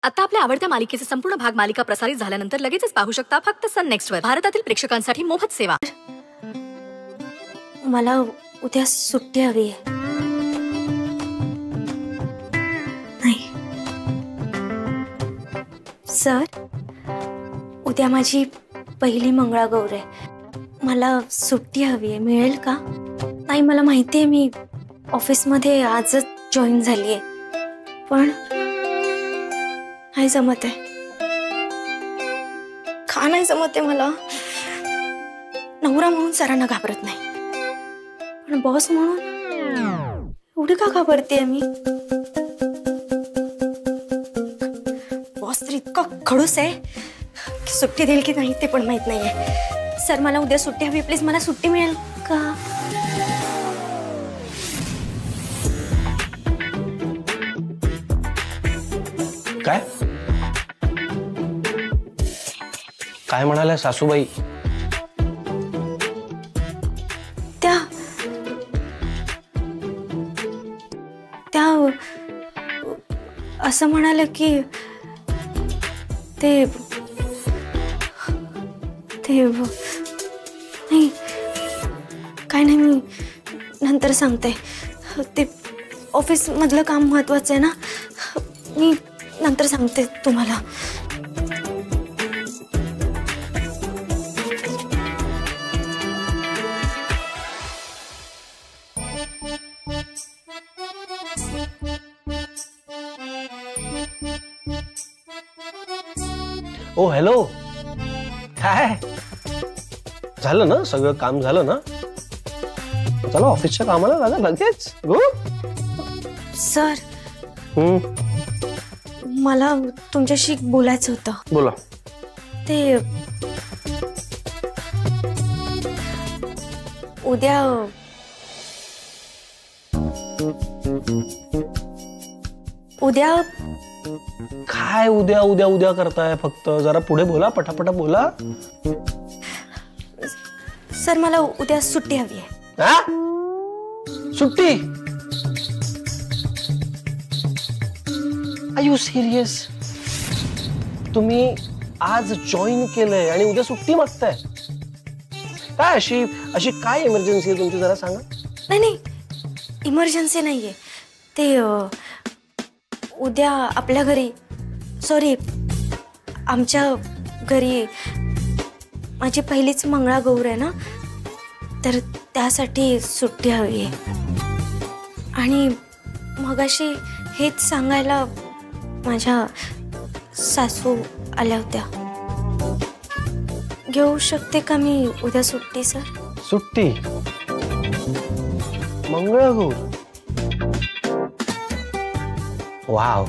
आता आपल्या आवडत्या मालिकेचे संपूर्ण भाग मालिका प्रसारित झाल्यानंतर लगेचच पाहू शकता फक्त सन नेक्स्ट वर. भारतातील प्रेक्षकांसाठी मोफत सेवा. मला उद्या सुट्टी हवी आहे. नाही सर, उद्या माझी पहिली मंगळागौर आहे. मला सुट्टी हवी आहे, मिळेल का? नाही, मला माहिती आहे मी ऑफिसमध्ये आजच जॉईन झाली आहे, पण नाही जमत आहे. का नाही जमत आहे मला? नवरा म्हणून सरांना घाबरत नाही, पण बॉस म्हणून एवढी का घाबरते मी? बॉस तर इतका खडूस आहे की सुट्टी देईल की नाही ते पण माहित नाहीये. सर, मला उद्या सुट्टी हवी, प्लीज. मला सुट्टी मिळेल का? काय काय म्हणाल्या सासूबाई? त्या असं म्हणाले की ते नाही, काय नाही, मी नंतर सांगते. ते ऑफिस मधलं काम महत्वाचं आहे ना, मी नंतर सांगते तुम्हाला. ओ हॅलो, काय झालं ना? सगळं काम झालं ना? चला ऑफिसच्या कामाला लागा लगेच. गो सर, मला तुमच्याशी बोलायचं होतं. बोला. ते उद्या काय उद्या उद्या उद्या करताय? फक्त जरा पुढे बोला, पटापटा बोला. सर, मला उद्या सुट्टी हवी आहे. सुट्टी? Are you serious? तुम्ही आज जॉईन केलंय आणि उद्या सुट्टी मागताय? काय अशी अशी काय इमर्जन्सी आहे तुमची, जरा सांगा. नाही, इमर्जन्सी नाहीये. ते उद्या आपल्या घरी, सॉरी, आमच्या घरी माझी पहिलीच मंगळागौर आहे ना, तर त्यासाठी सुट्टी हवी आहे. आणि मगाशी हेच सांगायला माझ्या सासू आल्या होत्या. घेऊ शकते का मी उद्या सुट्टी? सर, सुट्टी? Mangalagaur? Wow.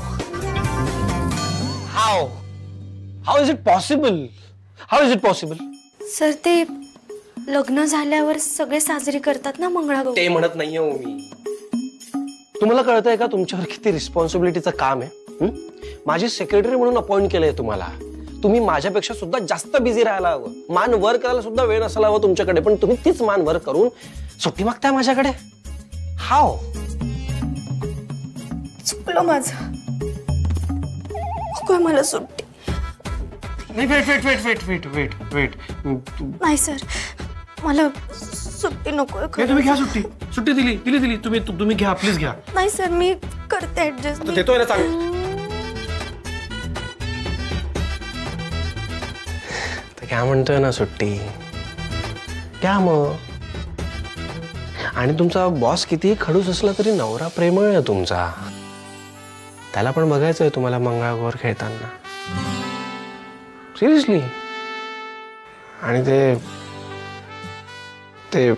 How is it possible? How is it possible? Sir, ते लग्न झाल्यावर सगळे साजरी करतात ना मंगळागौर. ते म्हणत नाहीये हो मी. तुम्हाला कळतंय का तुमच्यावर किती रिस्पॉन्सिबिलिटीचं काम आहे? माझी सेक्रेटरी म्हणून अपॉइंट केलंय तुम्हाला. तुम्ही माझ्यापेक्षा सुद्धा जास्त बिझी राहायला हवं. मान वर करायला सुद्धा वेळ नसायला हवा तुमच्याकडे, पण तुम्ही तीच मान वर करून सुट्टी मागताय माझ्याकडे. हाव? चुकलं माझं. नकोय मला सुट्टी. नाही, वेट. नाही सर, मला सुट्टी नकोय. तुम्ही घ्या सुट्टी. सुट्टी दिली. तुम्ही घ्या, प्लीज घ्या. नाही सर, मी करते ऍडजस्ट. देतोय ना, चांगलं. क्या म्हणतोय ना, सुट्टी क्या मग? आणि तुमचा बॉस कितीही खडूस असला तरी नवरा प्रेमळ आहे तुमचा. त्याला पण बघायचंय तुम्हाला मंगळागौर खेळताना. सिरियसली. आणि ते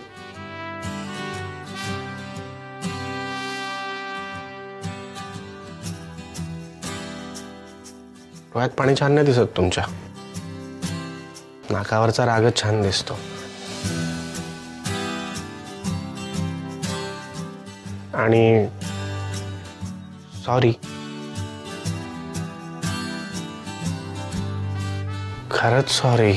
डोळ्यात पाणी छान नाही दिसत तुमच्या. नाकावरचा रागच छान दिसतो. आणि सॉरी, खरंच सॉरी.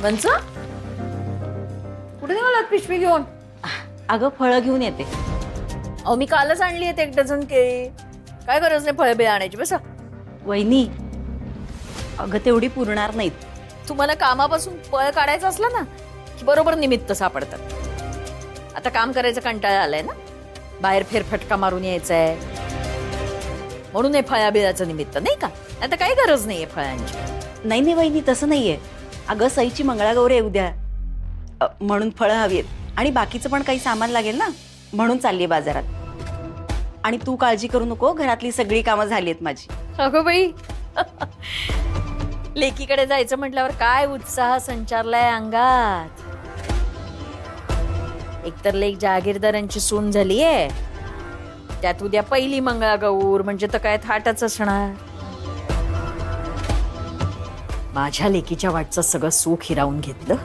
मंच कुठे निघालात पिशवी घेऊन? अगं फळं घेऊन येते. अहो मी कालच आणली आहेत 1 डझन केळी. काय गरज नाही फळं बिळ आणायची. बसा. वहिनी अगं तेवढी पुरणार नाहीत. तुम्हाला कामापासून पळ काढायचं असलं ना की बरोबर निमित्त सापडतात. आता काम करायचं कंटाळा आलाय ना, बाहेर फेरफटका मारून यायचंय म्हणून हे फळाबिळाचं निमित्त नाही का? आता काही गरज नाहीये फळांची. नाही नाही वहिनी तसं नाहीये. अगं सईची मंगळागौर आहे उद्या, म्हणून फळं हवी आहेत आणि बाकीचं पण काही सामान लागेल ना, म्हणून चालली बाजारात. आणि तू काळजी करू नको, घरातली सगळी कामं झाली आहेत माझी. अगं बाई लेकीकडे जायचं म्हटल्यावर काय उत्साह संचारलाय अंगात. एकतर लेक जहागीरदारांची सून झालीये, त्यात उद्या पहिली मंगळागौर म्हणजे तर काय थाटच असणार. माझ्या लेकीच्या वाटचं सगळं सुख हिरावून घेतलं.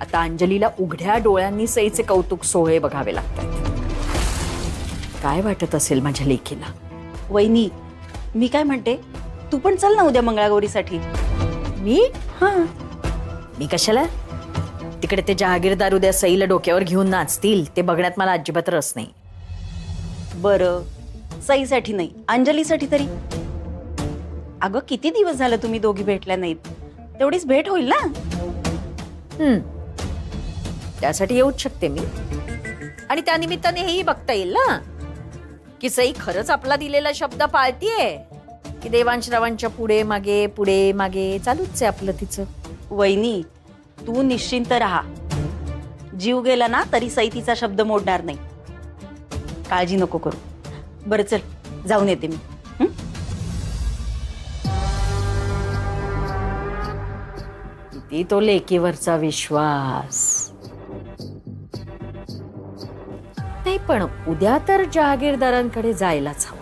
आता अंजलीला उघड्या डोळ्यांनी सईचे कौतुक सोहळे बघावे लागतात. काय वाटत असेल माझ्या लेकीला. वहिनी मी काय म्हणते, तू पण चल ना उद्या मंगळागौरीसाठी. मी मी कशाला? तिकडे ते जहागीरदार उद्या सईला डोक्यावर घेऊन नाचतील ते बघण्यात मला अजिबात रस नाही. बरं सईसाठी नाही, अंजलीसाठी तरी. अगं किती दिवस झालं तुम्ही दोघी भेटल्या नाहीत, तेवढीच भेट होईल ना. त्यासाठी येऊच शकते मी. आणि त्या निमित्ताने हेही बघता येईल ना की सई खरंच आपला दिलेला शब्द पाळतीये की देवांश्रवांच्या पुढे मागे चालूच आहे आपलं तिचं. वहिनी तू निश्चिंत राहा, जीव गेला ना तरी सई तिचा शब्द मोडणार नाही. काळजी नको करू. बरं चल जाऊन येते मी. किती तो लेकीवरचा विश्वास. नाही पण उद्या तर जहागीरदारांकडे जायलाच हवं.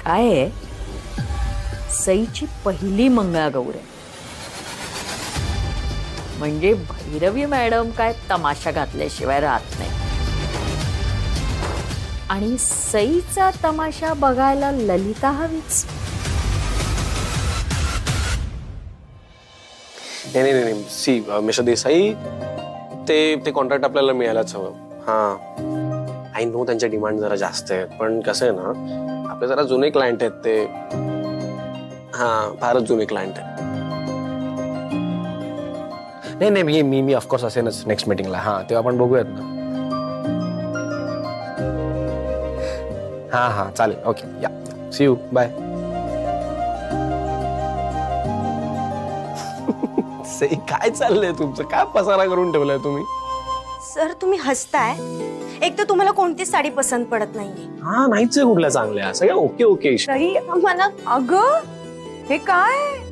काय आहे, सईची पहिली मंगळागौर आहे म्हणजे भैरवी मॅडम काय तमाशा घातल्याशिवाय राहत नाही. आणि सईचा तमाशा बघायला ललिता हवीच. नाही सी मिस्टर देसाई, ते कॉन्ट्रॅक्ट आपल्याला मिळायलाच हवं. हा आय नो त्यांच्या डिमांड जरा जास्त आहेत, पण कसं आहे ना आपले जरा जुने क्लायंट आहेत ते. हा फारच जुने क्लायंट आहेत. नाही मी ऑफकोर्स असेनच नेक्स्ट मीटिंगला. हा तेव्हा आपण बघूयात ना. हा चालेल. ओके या सी यू बाय. सई काय चाललंय तुमचं? काय पसारा करून ठेवलाय तुम्ही? सर तुम्ही हसताय. एक तर तुम्हाला कोणतीच साडी पसंत पडत नाहीये. हा नाहीच आहे कुठल्या चांगल्या, सगळ्या ओके. तरी मला अगं हे काय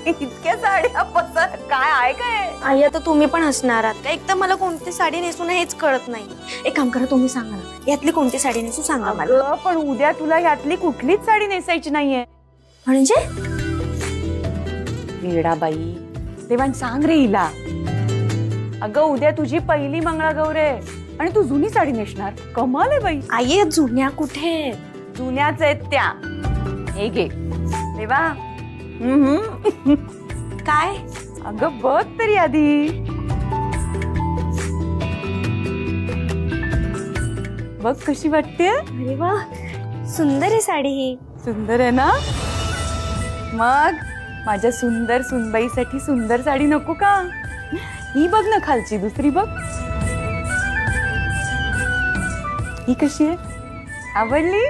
इतक्या साड्या पसंत काय आहे काय? आई आता तुम्ही पण हसणार आहात का? एक तर मला कोणती साडी नेसू ना हेच कळत नाही. एक काम करा, तुम्ही सांगा ना यातली कोणती साडी नेसू सांगा मला. पण उद्या तुला यातली कुठलीच साडी नेसायची नाहीये. म्हणजे वेडाबाई देवान सांग रे हिला. अगं उद्या तुझी पहिली मंगळागौर आहे आणि तू जुनी साडी नेसणार? कमाल आहे बाई. आई जुन्या कुठे? जुन्याच आहेत त्या. हे घे देवा. काय? अगं बघ तरी आधी. बघ कशी वाटते. अरे वा सुंदर आहे साडी ही. सुंदर आहे ना. मग माझ्या सुंदर सुनबाईसाठी सुंदर साडी नको का? ही बघ ना खालची, दुसरी बघ. ही कशी आहे? आवडली?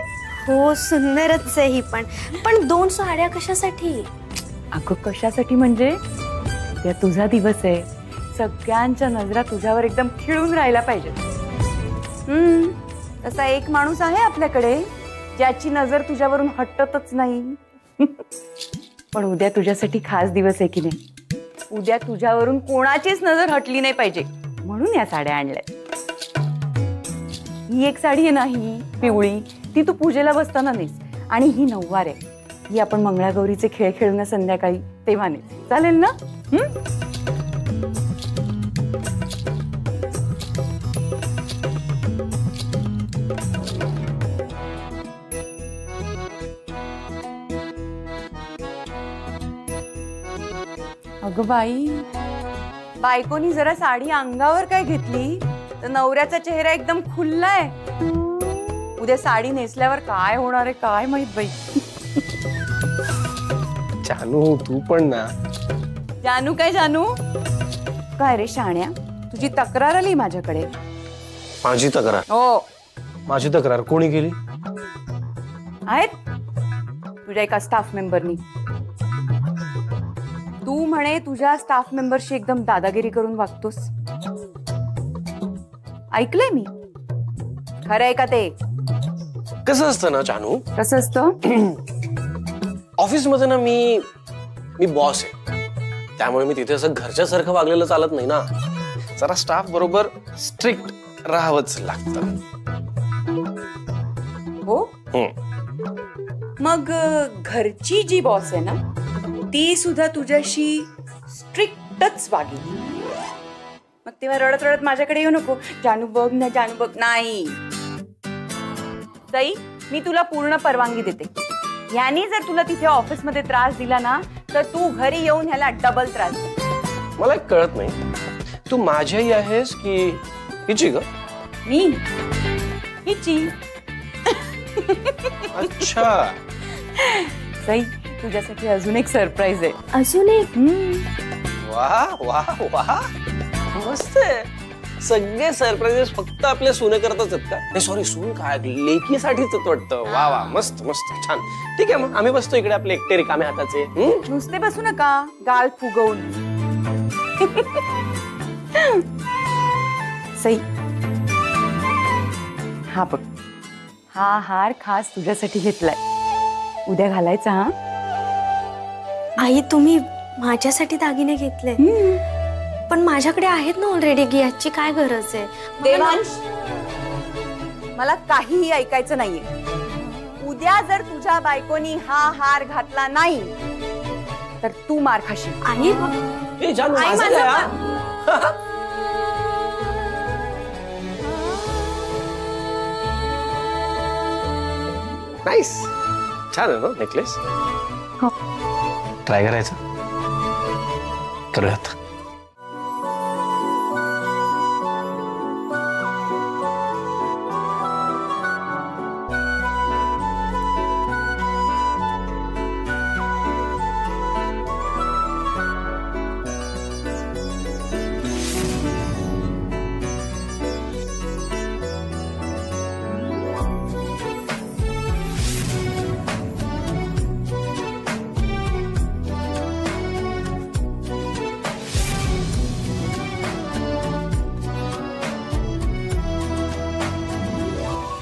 हो सुंदरच आहे ही पण 2 साड्या कशासाठी? अगं कशासाठी म्हणजे त्या तुझा दिवस आहे. सगळ्यांच्या नजरा तुझ्यावर एकदम खिळून राहायला पाहिजे. तसा एक माणूस आहे आपल्याकडे ज्याची नजर तुझ्यावरून हटतच नाही. पण उद्या तुझ्यासाठी खास दिवस आहे की नाही. उद्या तुझ्यावरून कोणाचीच नजर हटली नाही पाहिजे म्हणून या साड्या आणल्यात. ही एक साडी आहे ना, ही पिवळी, ती तू पूजेला बसताना नेस. आणि ही नऊवार आहे, ही आपण मंगळागौरीचे खेळ खेळू ना संध्याकाळी तेव्हा नेस. चालेल ना? अगं बाई, बायकोनी जरा साडी अंगावर काय घेतली तर नवऱ्याचा चेहरा एकदम खुल्लाय. उद्या साडी नेसल्यावर काय होणार आहे काय माहित बाई. जानू तू पण ना. जानू काय जानू? काय रे शाण्या, तुझी तक्रार आली माझ्याकडे. माझी तक्रार? हो. माझी तक्रार कोणी केली? आहेत तुझ्या एका स्टाफ मेंबरनी. तू म्हणे तुझ्या स्टाफ मेंबरशी एकदम दादागिरी करून वागतोस. ऐकलंय मी, खरं आहे का ते? कसं असतं ना जानू, कसं असतं? ऑफिस मध्ये ना मी बॉस आहे, त्यामुळे मी तिथे असं घरच्यासारखं वागलेलं चालत नाही ना. जरा स्टाफ बरोबर स्ट्रिक्ट राहावंच लागतं. हो. मग घरची जी बॉस आहे ना ती सुद्धा तुझ्याशी स्ट्रिक्टच वागेल. मग तेव्हा रडत रडत माझ्याकडे येऊ नको, जानू बघ ना जानू बघ. नाही ताई, मी तुला पूर्ण परवानगी देते. ह्यानी जर तुला तिथे ऑफिसमध्ये त्रास दिला ना तर तू घरी येऊन ह्याला डबल त्रास दे. मला एक कळत नाही, तू माझ्याही आहेस की हिची ग? मी हिची. अच्छा. ताई, तुझ्यासाठी अजून एक सरप्राईज आहे. अजून एक? वा वा वा, मस्त आहे. सगळे सरप्राइजेस फक्त आपल्या सुने करतच आहेत का? नाही सॉरी, सून काय लेकीसाठीच वाटतं. वा वा, मस्त मस्त, छान. ठीक आहे, मग आम्ही बसतो इकडे आपले एकटे रिकामे हाताचे. नुसते बसू नका गाल फुगवून. सई, हा बघ, हा हार खास तुझ्यासाठी घेतलाय. उद्या घालायचा. हा आई, तुम्ही माझ्यासाठी दागिने घेतले? पण माझ्याकडे आहेत ना ऑलरेडी, याची काय गरज आहे? देवांश, मला काहीही ऐकायचं नाहीये. उद्या जर तुझ्या बायकोनी हा हार घातला नाही तर तू मार खाशील. आई, ए, जानू, आई, माझं माझं काय, हा? नाईस, छान आहे ना नेकलेस. हो. ट्राय करायचं? करूयात.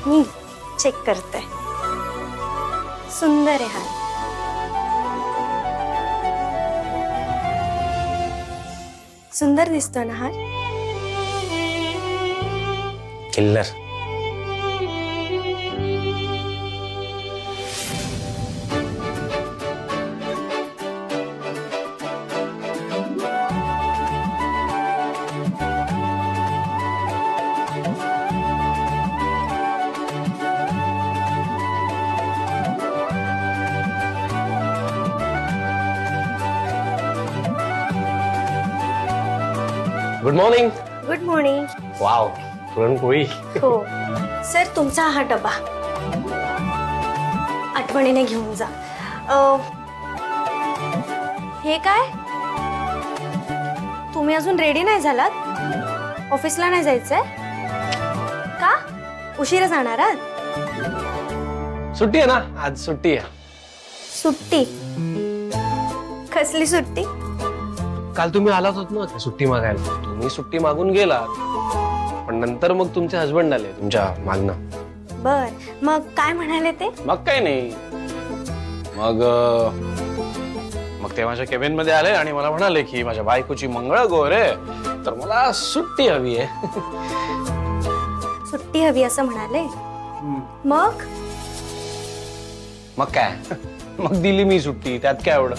मी चेक करते. सुंदर आहे हार. सुंदर दिसतो ना हार? Killer. Good morning. Good morning. Wow, puran poli. हो सर, तुमचा हा डबा आठवणीने घेऊन जा. हे काय, तुम्ही अजून रेडी नाही झालात? ऑफिसला नाही जायचंय का? उशिरा जाणार आहात? सुट्टी आहे ना आज, सुट्टी आहे. सुट्टी? कसली सुट्टी? काल तुम्ही आलात होत ना सुट्टी मागायला. तुम्ही सुट्टी मागून गेलात, पण नंतर मग तुमचे हसबंड आले तुमच्या मागणं. बर, मग काय म्हणाले ते? मग काय नाही, मग ते माझ्या केबिन मध्ये आले आणि मला म्हणाले की माझ्या बायकोची मंगळागौर आहे, तर मला सुट्टी हवी आहे. सुट्टी हवी असं म्हणाले? मग मग काय, मग दिली मी सुट्टी. त्यात काय एवढं,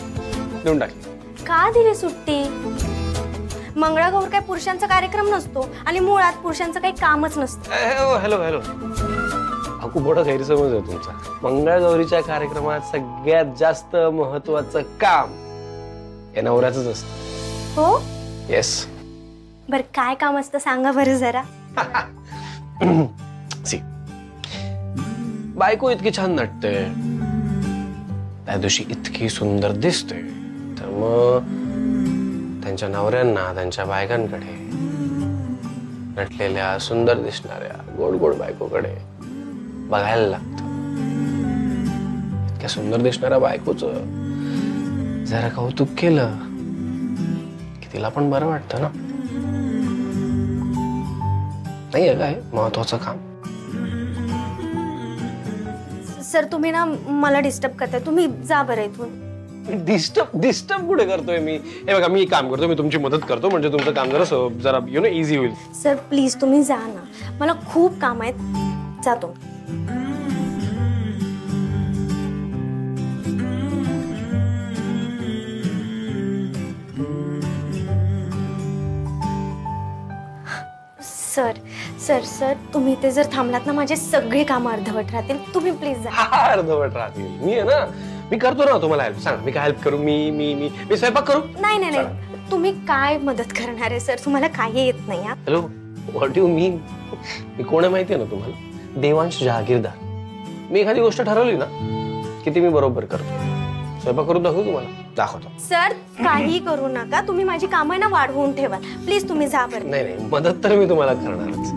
देऊन टाकली. का दिली सुट्टी? मंगळागौर काय पुरुषांचा कार्यक्रम नसतो आणि मुळात पुरुषांचं काही कामच नसतं. हॅलो हॅलो, खूप मोठा गैरसमज आहे तुमचा. मंगळागौरीच्या कार्यक्रमात सगळ्यात जास्त महत्वाचं काम हे नवऱ्याचंच असतं. हो येस. बर काय काम असतं सांगा बरं जरा. सी, बायको इतकी छान नटते, त्या दिवशी इतकी सुंदर दिसते, तर मग त्यांच्या नवऱ्यांना त्यांच्या बायकांकडे, नटलेल्या सुंदर दिसणाऱ्या गोड गोड बायकोकडे बघायला लागतं. इतक्या सुंदर दिसणाऱ्या बायकोचं जरा कौतुक केलं की तिला पण बरं वाटतं ना. नाही आहे काय महत्वाचं काम? सर तुम्ही ना मला डिस्टर्ब करताय, तुम्ही जा बरं इथून. डिस्टर्ब कुठे करतोय मी? हे बघा, मी एक काम करतो, मी तुमची मदत करतो, म्हणजे तुमचं काम जरा इझी होईल. सर प्लीज तुम्ही जा ना, मला खूप काम आहेत, जातो. सर सर सर तुम्ही इथे जर थांबलात ना माझे सगळे काम अर्धवट राहतील. तुम्ही प्लीज जा. अर्धवट राहतील? मी आहे ना, मी करतो ना तुम्हाला हेल्प. सांगा, मी काय हेल्प करू? मी स्वयंपाक करू? नाही नाही नाही, तुम्ही काय मदत करणार आहे सर? तुम्हाला काही येत नाही. हॅलो, व्हॉट यू मीन? मी कोण आहे माहितीये ना तुम्हाला? देवांश जहागीरदार. मी एखादी गोष्ट ठरवली ना की ती मी बरोबर करतो. स्वयंपाक करून दाखवू तुम्हाला? दाखवतो. सर काही करू नका, तुम्ही माझी कामं ना वाढवून ठेवा प्लीज. तुम्ही जा बरं. नाही नाही, मदत तर मी तुम्हाला करणारच.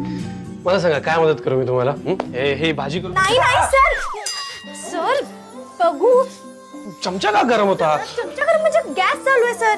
मला सांगा काय मदत करू मी तुम्हाला? हे भाजी करू? नाही नाही सर, सर बघू. चमचा का गरम होता? चमचा गरम म्हणजे गॅस चालू आहे सर.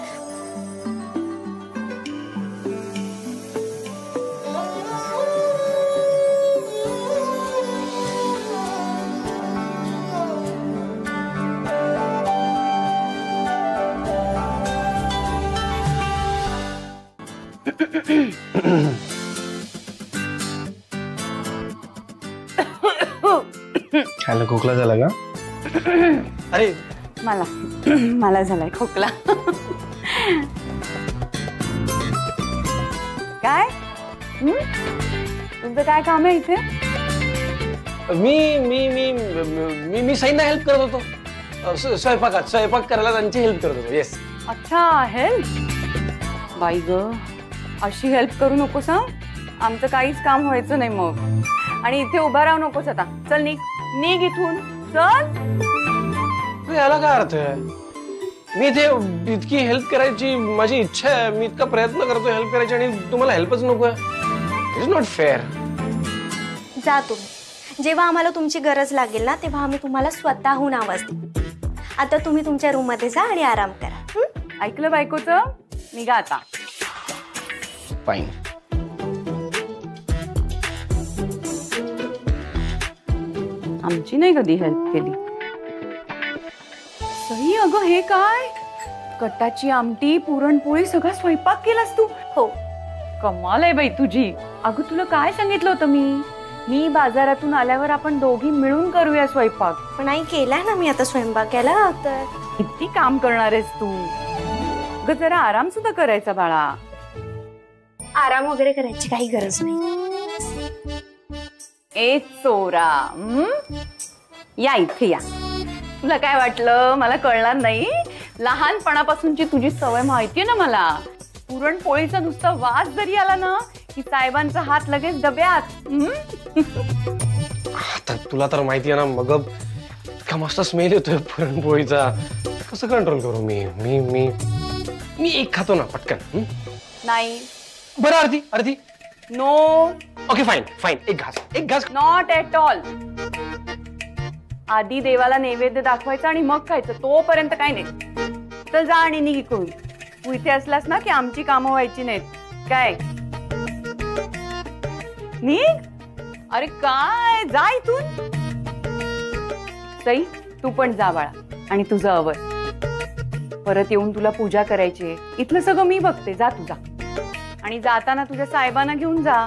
खायला खोकला झाला का? अरे मला झालाय खोकला. काय तुमचं काय काम आहे इथे? मी साईंना हेल्प करत होतो स्वयंपाक करायला, त्यांची हेल्प करत होतो. येस. अच्छा, हेल्प. बाई ग, अशी हेल्प करू नकोस हा. आमचं काहीच काम व्हायचं नाही मग. आणि इथे उभा राहू नकोस आता. चल निघ इथून, चल. याला काय अर्थ आहे? मी इथे इतकी हेल्प करायची माझी इच्छा आहे, मी इतका प्रयत्न करतो हेल्प करायची, आणि तुम्हाला हेल्पच नको आहे. It is not fair. जा तुम्ही. जेव्हा आम्हाला तुमची गरज लागेल ना तेव्हा आम्ही तुम्हाला स्वतःहून आवाज देऊ. आता तुम्ही तुमच्या रूम मध्ये जा आणि आराम करा. ऐकलं बायकोचं? निघा आता. फाईन. आमची नाही कधी हेल्प केली. सई, अगं हे काय? कटाची आमटी, पुरणपोळी, सगळा स्वयंपाक केलास तू? हो. कमाल आहे बाई तुझी. अगं तुला काय सांगितलं होतं मी बाजारातून आल्यावर आपण दोघी मिळून करूया स्वयंपाक. पण आई केलाय ना मी आता स्वयंपाक केला. तर किती काम करणार आहेस तू? अगं जरा आराम सुद्धा करायचा बाळा. आराम वगैरे करायची काही गरज नाही. ए चोरा, या इथे या. तुला काय वाटलं मला कळणार नाही? लहानपणापासूनची तुझी सवय माहितीये ना मला. पुरणपोळीचा नुसता वास जरी आला ना की साहेबांचा हात लगेच डब्यात. आता तुला तर माहिती आहे ना, मग इतका मस्त स्मेल येतोय पुरणपोळीचा. कसं कंट्रोल करू मी? मी मी मी एक खातो ना पटकन. नाही. बरं, अर्धी. नो. Okay fine. एक घास. Not at all. आधी देवाला नैवेद्य दाखवायचा आणि मग खायचं. तोपर्यंत काय नाही. चल जा आणि निघ इकडून. तू इथे असलास ना की आमची कामं व्हायची नाहीत. काय निघ. अरे काय, जा इथून. सई, तू पण जा बाळा. आणि तुझं अवर. परत येऊन तुला पूजा करायची. इथलं सगळं मी बघते. जा तुझा. आणि जाताना तुझ्या साहेबांना घेऊन जा.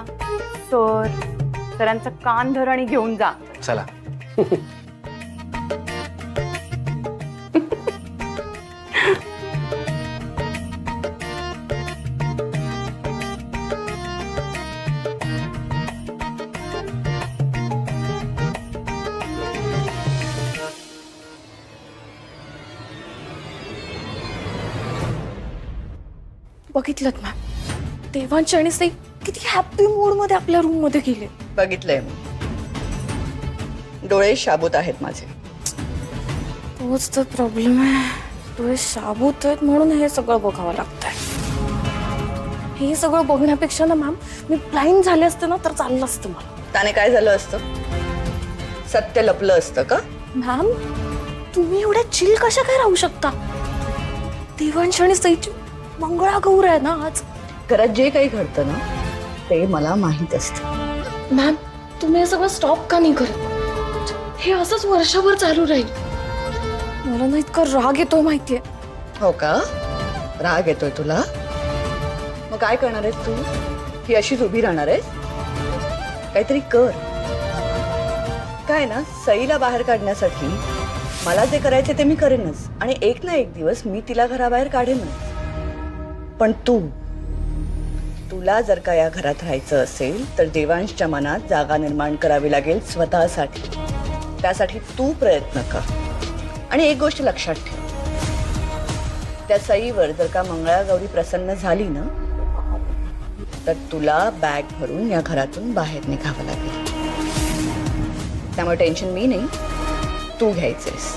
सरांचा कान धर आणि घेऊन जा. चला. बघितलं मॅम, देवांश आणि सई किती हॅपी मूड मध्ये आपल्या रूम मध्ये गेले. बघितलंय मी. डोळे शाबूत आहेत माझे. तोच तर प्रॉब्लेम आहे, डोळे शाबूत आहेत म्हणून हे सगळं बघावं लागतंय. हे सगळं बघण्यापेक्षा ना मॅम, मी ब्लाइंड झाले असते ना तर चाललं असतं मला. त्याने काय झालं असतं? सत्य लपलं असतं का? मॅम, तुम्ही एवढ्या चिल कशा काय राहू शकता? देवांश आणि सईची मंगळागौर आहे ना आज. घरात जे काही घडतं ना ते मला माहित असतं. मॅम, तुम्ही हे सगळं स्टॉप का नाही करत? हे असंच वर्षभर चालू राहील. मला ना इतका राग येतोय माहितीये. हो का? राग येतोय तुला? मग काय करणार आहेस तू? ही अशीच उभी राहणार आहेस? काहीतरी कर. काय ना, सईला बाहेर काढण्यासाठी मला जे करायचे ते मी करेनच, आणि एक ना एक दिवस मी तिला घराबाहेर काढेनच. पण तुला जर का या घरात राहायचं असेल तर देवांशच्या मनात जागा निर्माण करावी लागेल स्वतःसाठी. त्यासाठी तू प्रयत्न कर. आणि एक गोष्ट लक्षात ठेव, त्या सईवर जर का मंगळागौरी प्रसन्न झाली ना तर तुला बॅग भरून या घरातून बाहेर निघावं लागेल. त्यामुळे टेन्शन मी नाही, तू घ्यायचेस.